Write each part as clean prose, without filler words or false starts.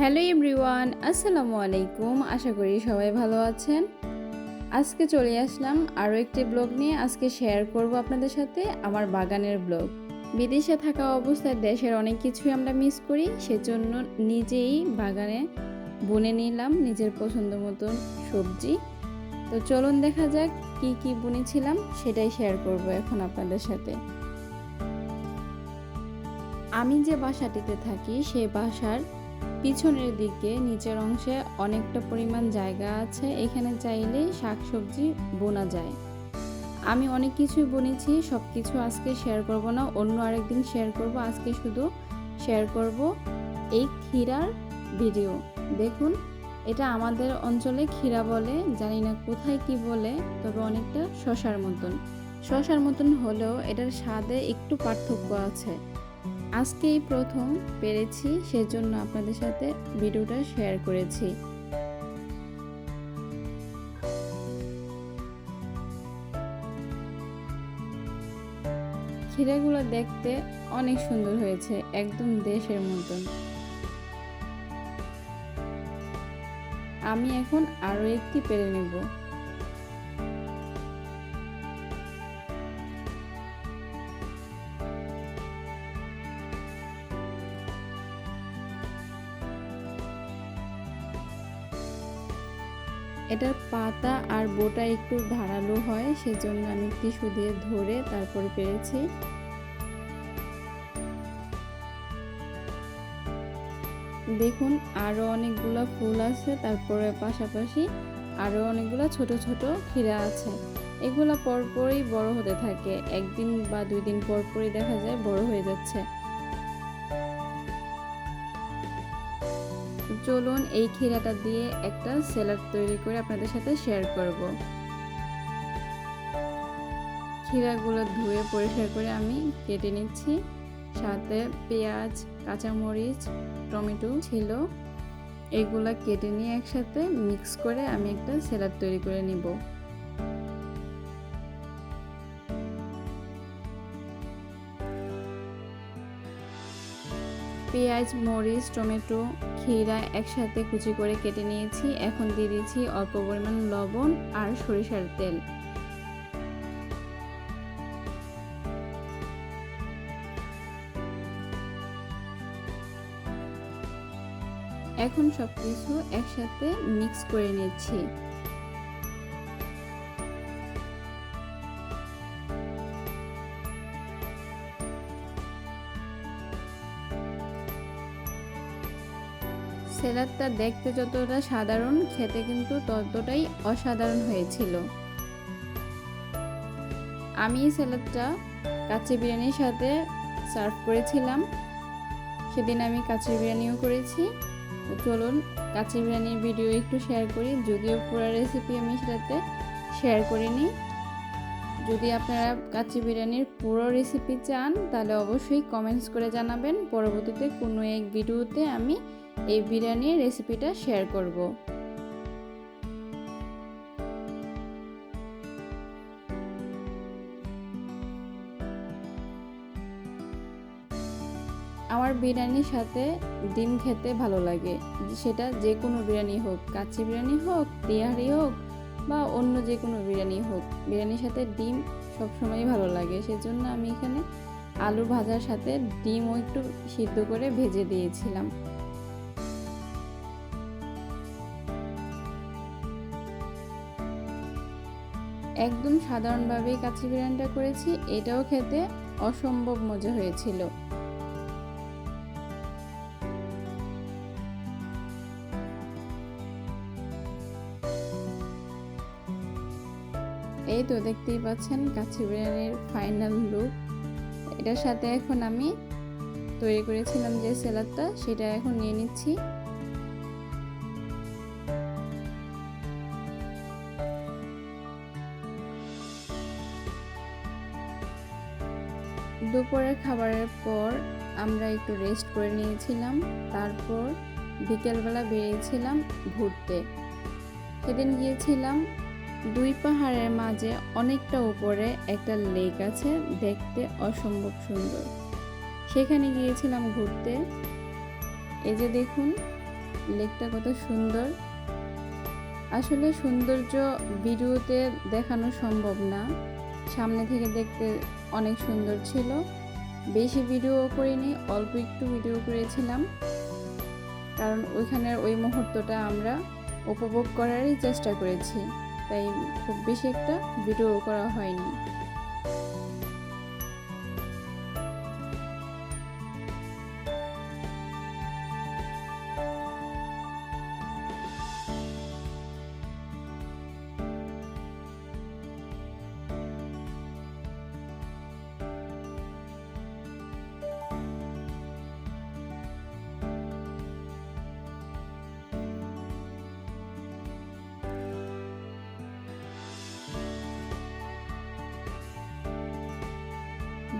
Hello everyone, আসসালামু আলাইকুম। আশা করি সবাই ভালো আছেন। আজকে চলে আসলাম আরও একটি ব্লগ নিয়ে। আজকে শেয়ার করব আপনাদের সাথে আমার বাগানের ব্লগ। বিদেশে থাকা অবস্থায় দেশের অনেক কিছুই আমরা মিস করি, সেজন্য নিজেই বাগানে বুনে নিলাম নিজের পছন্দ মতন সবজি। তো চলুন দেখা যাক কি কি বুনেছিলাম, সেটাই শেয়ার করব এখন আপনাদের সাথে। আমি যে বাসাটিতে থাকি সেই বাসার পিছনের দিকে নিচের অংশে অনেকটা পরিমাণ জায়গা আছে, এখানে চাইলে শাকসবজি বোনা যায়। আমি অনেক কিছুই বুনেছি, সব কিছু আজকে শেয়ার করব না, অন্য আরেকদিন শেয়ার করব। আজকে শুধু শেয়ার করব এই ক্ষীরার ভিডিও। দেখুন, এটা আমাদের অঞ্চলে ক্ষীরা বলে, জানি না কোথায় কি বলে, তবে অনেকটা শশার মতন হলেও এটার স্বাদে একটু পার্থক্য আছে। আজকে এই প্রথম পেরেছি, সেজন্য আপনাদের সাথে ভিডিওটা শেয়ার করেছি। ক্ষীরাগুলো দেখতে অনেক সুন্দর হয়েছে, একদম দেশের মতন। আমি এখন আরো একটি পেরে নেব। এটার পাতা আর বোটা একটু ধারালো হয়, সেজন্য আমি টিস্যু দিয়ে ধরে তারপরে পেরেছি। দেখুন, আরো অনেকগুলো ফুল আছে, তারপরে পাশাপাশি আরো অনেকগুলো ছোট ছোট ক্ষীরা আছে। এগুলো পরপরই বড় হতে থাকে, একদিন বা 2 দিন পরপরই দেখা যায় বড় হয়ে যাচ্ছে। চলুন এই ক্ষীরাটা দিয়ে একটা স্যালাড তৈরি করে আপনাদের সাথে শেয়ার করব। ক্ষীরাগুলো ধুয়ে পরিষ্কার করে আমি কেটে নিচ্ছি, সাথে পেঁয়াজ, কাঁচামরিচ, টমেটো ছিল, এগুলা কেটে নিয়ে একসাথে মিক্স করে আমি একটা স্যালাড তৈরি করে নিব। পেঁয়াজ, মরিচ, টমেটো, ক্ষীরা একসাথে কুচি করে কেটে নিয়েছি। এখন দিয়ে দিচ্ছি অল্প পরিমাণ লবণ আর সরিষার তেল। এখন সবকিছু একসাথে মিক্স করে নিচ্ছি। স্যালাডটা দেখতে যতটা সাধারণ, খেতে কিন্তু ততটাই অসাধারণ হয়েছিল। আমি এই স্যালাডটা কাচ্চি বিরিয়ানির সাথে সার্ভ করেছিলাম। সেদিন আমি কাচ্চি বিরিয়ানিও করেছি। তো চলুন কাচ্চি বিরিয়ানির ভিডিও একটু শেয়ার করি, যদিও পুরো রেসিপি আমি সেটাতে শেয়ার করিনি। যদি আপনারা কাচ্চি বিরিয়ানির পুরো রেসিপি চান তাহলে অবশ্যই কমেন্টস করে জানাবেন, পরবর্তীতে কোনো এক ভিডিওতে আমি এই বিরিয়ানির রেসিপিটা শেয়ার করব। আমার বিরিয়ানির সাথে ডিম খেতে ভালো লাগে, সেটা যে কোনো বিরিয়ানি হোক, কাচ্চি বিরিয়ানি হোক, তিহারি হোক বা অন্য যে কোনো বিরিয়ানি হোক, বিরিয়ানির সাথে ডিম সবসময়ই ভালো লাগে। সেজন্য আমি এখানে আলু ভাজার সাথে ডিমও একটু সিদ্ধ করে ভেজে দিয়েছিলাম। একদম সাধারণভাবেই কাচ্চি বিরিয়ানিটা করেছি, এটাও খেতে অসম্ভব মজা হয়েছিল। এই তো দেখতেই পাচ্ছেন কাচ্চি বিরিয়ানির ফাইনাল লুক। এটার সাথে এখন আমি তৈরি করেছিলাম যে স্যালাডটা, সেটা এখন নিয়ে নিচ্ছি। দুপুরের খাবারের পর আমরা একটু রেস্ট করে নিয়েছিলাম, তারপর বিকেলবেলা বেরিয়েছিলাম ঘুরতে। সেদিন গিয়েছিলাম 2 পাহাড়ের মাঝে অনেকটা উপরে একটা লেক আছে, দেখতে অসম্ভব সুন্দর। সেখানে গিয়েছিলাম ঘুরতে। এই যে দেখুন, লেকটা কত সুন্দর। আসলে সৌন্দর্য ভিডিওতে দেখানো সম্ভব না, সামনে থেকে দেখতে অনেক সুন্দর ছিল। বেশি ভিডিও করিনি, অল্প একটু ভিডিও করেছিলাম, কারণ ওইখানের ওই মুহূর্তটা আমরা উপভোগ করারই চেষ্টা করেছি, তাই খুব বেশি একটা ভিডিও করা হয়নি।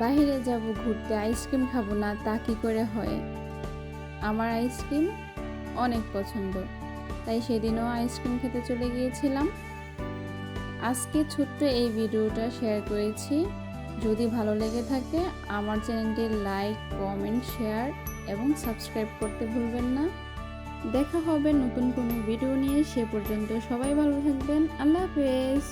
বাহিরে যাব ঘুরতে, আইসক্রিম খাবো না তা কি করে হয়? আমার আইসক্রিম অনেক পছন্দ, তাই সেদিনও আইসক্রিম খেতে চলে গিয়েছিলাম। আজকে ছোট্ট এই ভিডিওটা শেয়ার করেছি। যদি ভালো লেগে থাকে আমার চ্যানেলটি লাইক, কমেন্ট, শেয়ার এবং সাবস্ক্রাইব করতে ভুলবেন না। দেখা হবে নতুন কোনো ভিডিও নিয়ে, সে পর্যন্ত সবাই ভালো থাকবেন। আল্লাহ হাফেজ।